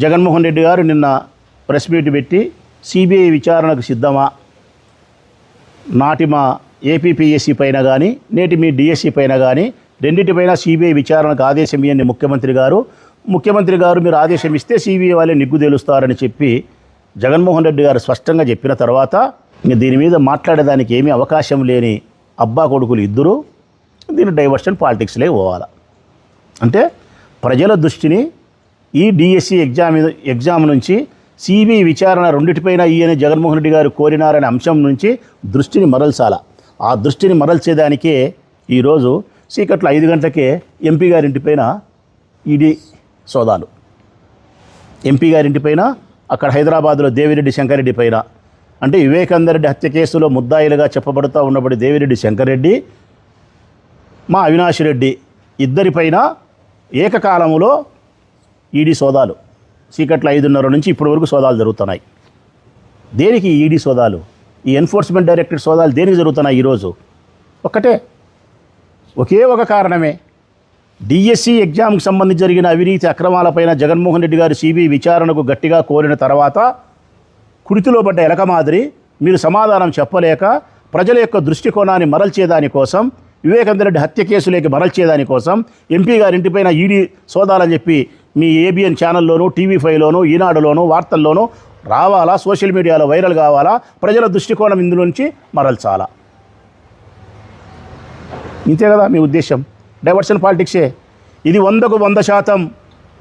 జగన్మోహన్ రెడ్డి గారు నిన్న press meet పెట్టి సిబిఐ విచారణకు సిద్ధమా, నాటి మా ఏపీపీఎస్సీ పైన కానీ నేటి మీ డిఎస్సీ పైన కానీ రెండింటిపైన సిబిఐ విచారణకు ఆదేశం ఇవ్వండి ముఖ్యమంత్రి గారు మీరు ఆదేశం ఇస్తే సిబిఐ వాళ్ళే నిగ్గు తేలుస్తారని చెప్పి జగన్మోహన్ రెడ్డి గారు స్పష్టంగా చెప్పిన తర్వాత దీని మీద మాట్లాడేదానికి ఏమీ అవకాశం లేని అబ్బా కొడుకులు ఇద్దరు దీని డైవర్షన్ పాలిటిక్స్లే పోవాలి. అంటే ప్రజల దృష్టిని ఈ డిఎస్సి ఎగ్జామ్ నుంచి సిబిఐ విచారణ రెండింటిపైన ఈయన జగన్మోహన్ రెడ్డి గారు కోరినారనే అంశం నుంచి దృష్టిని మరల్చాల. ఆ దృష్టిని మరల్చేదానికే ఈరోజు చీకట్లో 5 గంటలకే ఎంపీ గారింటిపైన ఈడీ సోదాలు, ఎంపీ గారింటిపైన అక్కడ హైదరాబాద్లో దేవిరెడ్డి శంకరెడ్డి పైన, అంటే వివేకానందరెడ్డి హత్య కేసులో ముద్దాయిలుగా చెప్పబడుతూ ఉన్నప్పుడు దేవిరెడ్డి శంకరెడ్డి, మా అవినాష్ రెడ్డి ఇద్దరిపైన ఏకకాలంలో ఈడీ సోదాలు చీకట్లో 5:30 నుంచి ఇప్పటి వరకు సోదాలు జరుగుతున్నాయి. దేనికి ఈడీ సోదాలు, ఈ ఎన్ఫోర్స్మెంట్ డైరెక్టరేట్ సోదాలు దేనికి జరుగుతున్నాయి? ఈరోజు ఒకే ఒక కారణమే, డిఎస్సి ఎగ్జామ్కి సంబంధించి జరిగిన అవినీతి అక్రమాలపైన జగన్మోహన్ రెడ్డి గారు సిబిఐ విచారణకు గట్టిగా కోరిన తర్వాత కుడితిలో పడ్డ ఎలక మాదిరి మీరు సమాధానం చెప్పలేక ప్రజల యొక్క దృష్టికోణాన్ని మరల్చేదానికోసం, వివేకానందరెడ్డి హత్య కేసులోకి మరల్చేదానికోసం ఎంపీ గారింటిపైన ఈడీ సోదాలని చెప్పి మీ ఏబిఎన్ ఛానల్లోనూ, టీవీ5లోనూ, ఈనాడులోనూ, వార్తల్లోనూ రావాలా, సోషల్ మీడియాలో వైరల్ కావాలా, ప్రజల దృష్టికోణం ఇందులో నుంచి మరల్చాలా. ఇంతే కదా మీ ఉద్దేశం? డైవర్షన్ పాలిటిక్సే ఇది. 100కు 100%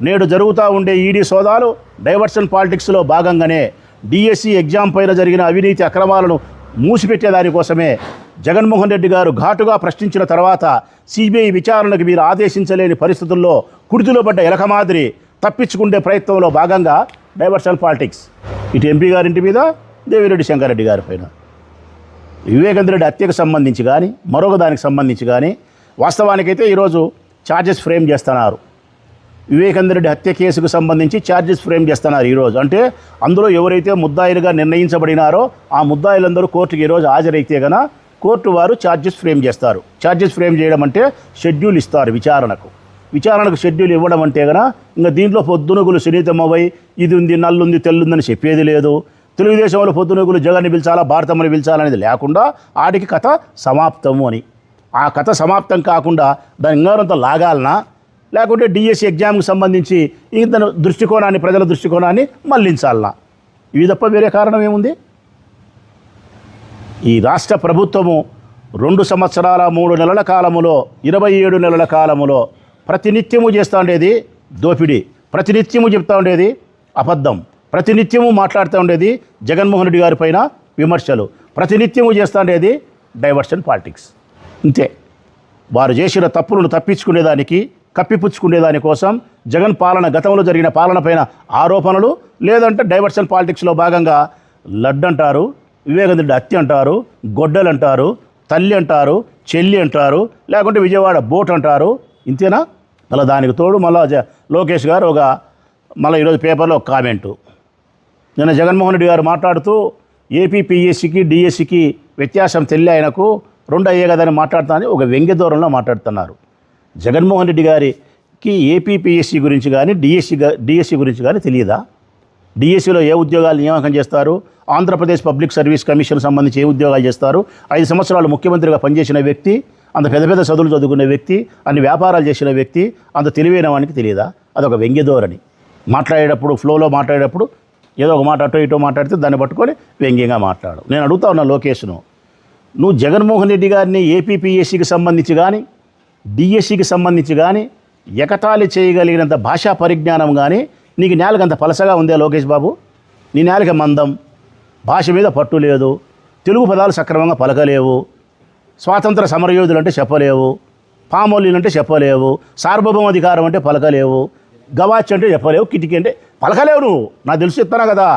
నేడు జరుగుతూ ఉండే ఈడీ సోదాలు డైవర్షన్ పాలిటిక్స్లో భాగంగానే డిఎస్సి ఎగ్జామ్ పైన జరిగిన అవినీతి అక్రమాలను మూసిపెట్టేదానికోసమే జగన్మోహన్ రెడ్డి గారు ఘాటుగా ప్రశ్నించిన తర్వాత సిబిఐ విచారణకు మీరు ఆదేశించలేని పరిస్థితుల్లో కుడితిలో పడ్డ ఎలక మాదిరి తప్పించుకునే ప్రయత్నంలో భాగంగా డైవర్షన్ పాలిటిక్స్. ఇటు ఎంపీ గారింటి మీద, దేవిరెడ్డి శంకరెడ్డి గారి పైన, వివేకానందరెడ్డి హత్యకు సంబంధించి కానీ మరొక దానికి సంబంధించి కానీ వాస్తవానికైతే ఈరోజు ఛార్జెస్ ఫ్రేమ్ చేస్తున్నారు. వివేకానందరెడ్డి హత్య కేసుకు సంబంధించి ఛార్జెస్ ఫ్రేమ్ చేస్తున్నారు ఈరోజు. అంటే అందులో ఎవరైతే ముద్దాయిలుగా నిర్ణయించబడినారో ఆ ముద్దాయిలందరూ కోర్టుకి ఈరోజు హాజరైతే గన కోర్టు వారు ఛార్జెస్ ఫ్రేమ్ చేస్తారు. ఛార్జెస్ ఫ్రేమ్ చేయడం అంటే షెడ్యూల్ ఇస్తారు విచారణకు షెడ్యూల్ ఇవ్వడం అంటే గన ఇంకా దీంట్లో పొద్దునగులు సునీతమ్మవై ఇది ఉంది, నల్లుంది, తెల్లుందని చెప్పేది లేదు. తెలుగుదేశంలో పొద్దునగులు జగన్ని పిలిచాలా, భారతమ్మని పిలిచాలనేది లేకుండా ఆడికి కథ సమాప్తము అని. ఆ కథ సమాప్తం కాకుండా దాని ఇంగారంతో లాగాలనా, లేకుంటే డిఎస్సి ఎగ్జామ్కి సంబంధించి ఇతను దృష్టికోణాన్ని, ప్రజల దృష్టికోణాన్ని మళ్లించాలనా? ఇవి తప్ప వేరే కారణం ఏముంది? ఈ రాష్ట్ర ప్రభుత్వము 2 సంవత్సరాల 3 నెలల కాలములో, 27 నెలల కాలములో ప్రతినిత్యము చేస్తూ ఉండేది దోపిడీ, ప్రతినిత్యము చెప్తూ ఉండేది అబద్ధం, ప్రతినిత్యము మాట్లాడుతూ ఉండేది జగన్మోహన్ రెడ్డి గారి పైన విమర్శలు, ప్రతినిత్యము చేస్తూ ఉండేది డైవర్షన్ పాలిటిక్స్. ఇంతే. వారు చేసిన తప్పులను తప్పించుకునేదానికి, కప్పిపుచ్చుకునేదాని కోసం జగన్ పాలన, గతంలో జరిగిన పాలన పైన ఆరోపణలు, లేదంటే డైవర్షన్ పాలిటిక్స్లో భాగంగా లడ్డు అంటారు, వివేకానందరెడ్డి హత్య అంటారు, గొడ్డలు అంటారు, తల్లి అంటారు, చెల్లి అంటారు, లేకుంటే విజయవాడ బోట్ అంటారు. ఇంతేనా? మళ్ళీ దానికి తోడు మళ్ళీ లోకేష్ గారు మళ్ళీ ఈరోజు పేపర్లో ఒక కామెంటు. నిన్న జగన్మోహన్ రెడ్డి గారు మాట్లాడుతూ ఏపీపీఎస్సీకి డిఎస్సికి వ్యత్యాసం తెల్లి ఆయనకు 2 అయ్యే కదని మాట్లాడుతానని ఒక వ్యంగ్య దూరంలో మాట్లాడుతున్నారు. జగన్మోహన్ రెడ్డి గారికి ఏపీపీఎస్సీ గురించి కానీ డిఎస్సి గురించి కానీ తెలియదా? డిఎస్సిలో ఏ ఉద్యోగాలు నియామకం చేస్తారు, ఆంధ్రప్రదేశ్ పబ్లిక్ సర్వీస్ కమిషన్ సంబంధించి ఏ ఉద్యోగాలు చేస్తారు, 5 సంవత్సరాలు ముఖ్యమంత్రిగా పనిచేసిన వ్యక్తి, అంత పెద్ద చదువులు చదువుకునే వ్యక్తి, అన్ని వ్యాపారాలు చేసిన వ్యక్తి, అంత తెలివైన వానికి తెలియదా? అదొక వ్యంగ్యధోరణి. మాట్లాడేటప్పుడు, ఫ్లోలో మాట్లాడేటప్పుడు ఏదో ఒక మాట అటో ఇటో మాట్లాడితే దాన్ని పట్టుకొని వ్యంగ్యంగా మాట్లాడు. నేను అడుగుతా ఉన్నా లోకేష్ను, నువ్వు జగన్మోహన్ రెడ్డి గారిని ఏపీపీఎస్సీకి సంబంధించి కానీ డిఎస్సికి సంబంధించి కానీ ఎకతాళి చేయగలిగినంత భాషా పరిజ్ఞానం కానీ నీకు నేలకంత పలసగా ఉందే లోకేష్ బాబు? నీ నేలకి మందం, భాష మీద పట్టు లేదు, తెలుగు పదాలు సక్రమంగా పలకలేవు, స్వాతంత్ర సమరయోధులు అంటే చెప్పలేవు, పామోలీలు అంటే చెప్పలేవు, సార్వభౌమాధికారం అంటే పలకలేవు, గవాచ్ అంటే చెప్పలేవు, కిటికీ అంటే పలకలేవు. నువ్వు నాకు తెలుసు చెప్తానా కదా,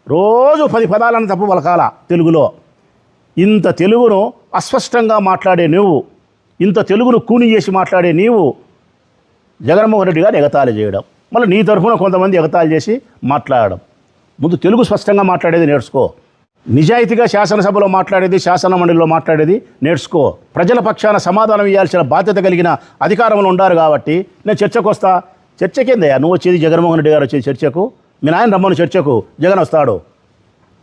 రోజు 10 పదాలను తప్పు పలకాల తెలుగులో. ఇంత తెలుగును అస్పష్టంగా మాట్లాడే నువ్వు, ఇంత తెలుగును కూని చేసి మాట్లాడే నీవు జగన్మోహన్ రెడ్డి గారు ఎగతాళి చేయడం, మళ్ళీ నీ తరఫున కొంతమంది ఎగతాళి చేసి మాట్లాడడం. ముందు తెలుగు స్పష్టంగా మాట్లాడేది నేర్చుకో. నిజాయితీగా శాసనసభలో మాట్లాడేది, శాసన మండలిలో మాట్లాడేది నేర్చుకో. ప్రజల పక్షాన సమాధానం ఇవ్వాల్సిన బాధ్యత కలిగిన అధికారంలో ఉండారు కాబట్టి నేను చర్చకు వస్తా. చర్చకేందయ్యా నువ్వు వచ్చేది? జగన్మోహన్ రెడ్డి గారు వచ్చేది చర్చకు? మీ నాయన రమ్మను చర్చకు, జగన్ వస్తాడు.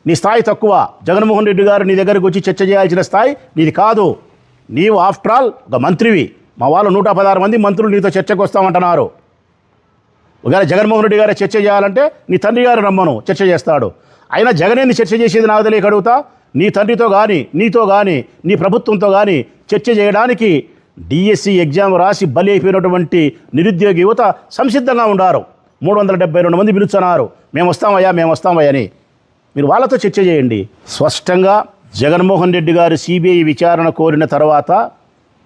నీ స్థాయి తక్కువ. జగన్మోహన్ రెడ్డి గారు నీ దగ్గరకు వచ్చి చర్చ చేయాల్సిన స్థాయి నీది కాదు. నీవు ఆఫ్టర్ ఆల్ ఒక మంత్రివి. మా వాళ్ళు 116 మంది మంత్రులు నీతో చర్చకు వస్తామంటున్నారు. ఒకవేళ జగన్మోహన్ రెడ్డి గారు చర్చ చేయాలంటే నీ తండ్రి గారు రమ్మను, చర్చ చేస్తాడు. అయినా జగనేంది చర్చ చేసేది నాకు తెలియక అడుగుతా. నీ తండ్రితో కానీ, నీతో కానీ, నీ ప్రభుత్వంతో కానీ చర్చ చేయడానికి డిఎస్సి ఎగ్జామ్ రాసి బలి అయిపోయినటువంటి నిరుద్యోగ యువత సంసిద్ధంగా ఉండారు. 372 మంది పిలుస్తున్నారు, మేము వస్తామయ్యా అని. మీరు వాళ్ళతో చర్చ చేయండి. స్పష్టంగా జగన్మోహన్ రెడ్డి గారు సిబిఐ విచారణ కోరిన తర్వాత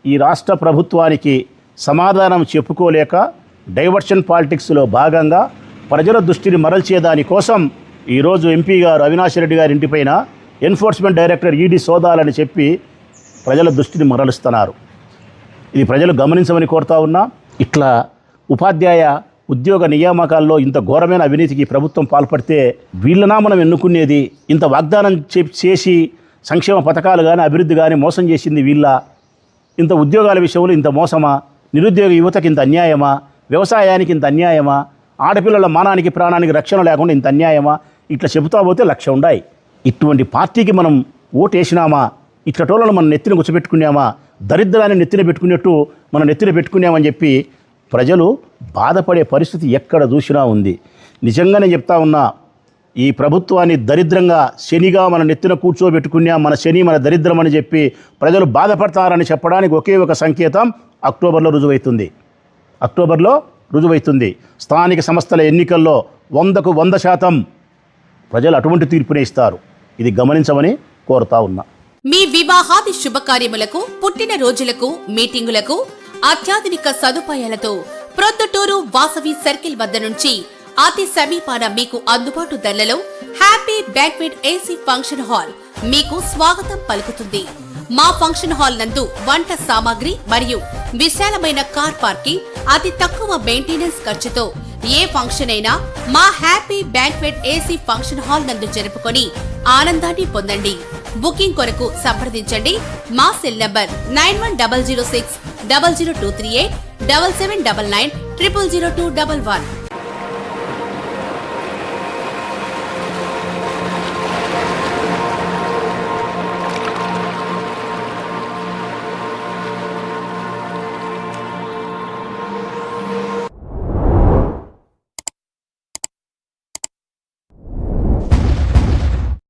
ఈ రాష్ట్ర ప్రభుత్వానికి సమాధానం చెప్పుకోలేక డైవర్షన్ పాలిటిక్స్లో భాగంగా ప్రజల దృష్టిని మరల్చేదానికోసం ఈరోజు ఎంపీ గారు అవినాష్ రెడ్డి గారి ఇంటిపైన ఎన్ఫోర్స్మెంట్ డైరెక్టర్ ఈడీ సోదాలని చెప్పి ప్రజల దృష్టిని మరలుస్తున్నారు. ఇది ప్రజలు గమనించమని కోరుతా ఉన్నా. ఇట్లా ఉపాధ్యాయ ఉద్యోగ నియామకాల్లో ఇంత ఘోరమైన అవినీతికి ప్రభుత్వం పాల్పడితే వీళ్ళనా మనం ఎన్నుకునేది? ఇంత వాగ్దానం చేసి సంక్షేమ పథకాలు కానీ అభివృద్ధి కానీ మోసం చేసింది వీళ్ళ? ఇంత ఉద్యోగాల విషయంలో ఇంత మోసమా? నిరుద్యోగ యువతకి ఇంత అన్యాయమా? వ్యవసాయానికి ఇంత అన్యాయమా? ఆడపిల్లల మానానికి ప్రాణానికి రక్షణ లేకుండా ఇంత అన్యాయమా? ఇట్లా చెబుతా పోతే 1,00,000 ఉన్నాయి. ఇటువంటి పార్టీకి మనం ఓటు వేసినామా? ఇట్లటోళ్ళను మనం నెత్తిన గుచ్చపెట్టుకున్నామా? దరిద్రాన్ని నెత్తిన పెట్టుకున్నట్టు మనం నెత్తిన పెట్టుకున్నామని చెప్పి ప్రజలు బాధపడే పరిస్థితి ఎక్కడ చూసినా ఉంది. నిజంగానే చెప్తా ఉన్నా, ఈ ప్రభుత్వాన్ని దరిద్రంగా శనిగా మన నెత్తిన కూర్చోబెట్టుకున్నాం, మన శని మన దరిద్రం అని చెప్పి ప్రజలు బాధపడతారని చెప్పడానికి ఒకే ఒక సంకేతం అక్టోబర్లో రుజువైతుంది. స్థానిక సంస్థల ఎన్నికల్లో 100కు 100% ప్రజలు అటువంటి తీర్పునే ఇస్తారు. ఇది గమనించమని కోరుతా ఉన్నా. మీ వివాహాది శుభకార్యములకు, పుట్టిన రోజులకు, మీటింగులకు అత్యాధునిక సదుపాయాలతో ప్రొద్దుటూరు వాసవి సర్కిల్ వద్ద నుంచి అతి సమీపాన మీకు అందుబాటు ధరలలో happy banquet AC function hall మీకు స్వాగతం పలుకుతుంది. మా ఫంక్షన్ హాల్ నందు వంట సామాగ్రి మరియు విశాలమైన కార్ పార్కింగ్, అతి తక్కువ మెయింటెనెన్స్ ఖర్చుతో ఏ ఫంక్షన్ అయినా మా happy banquet AC function hall నందు జరుపుకొని ఆనందాన్ని పొందండి. బుకింగ్ కొరకు సంప్రదించండి. మా సెల్ నంబర్ 9100600238 7799 000211.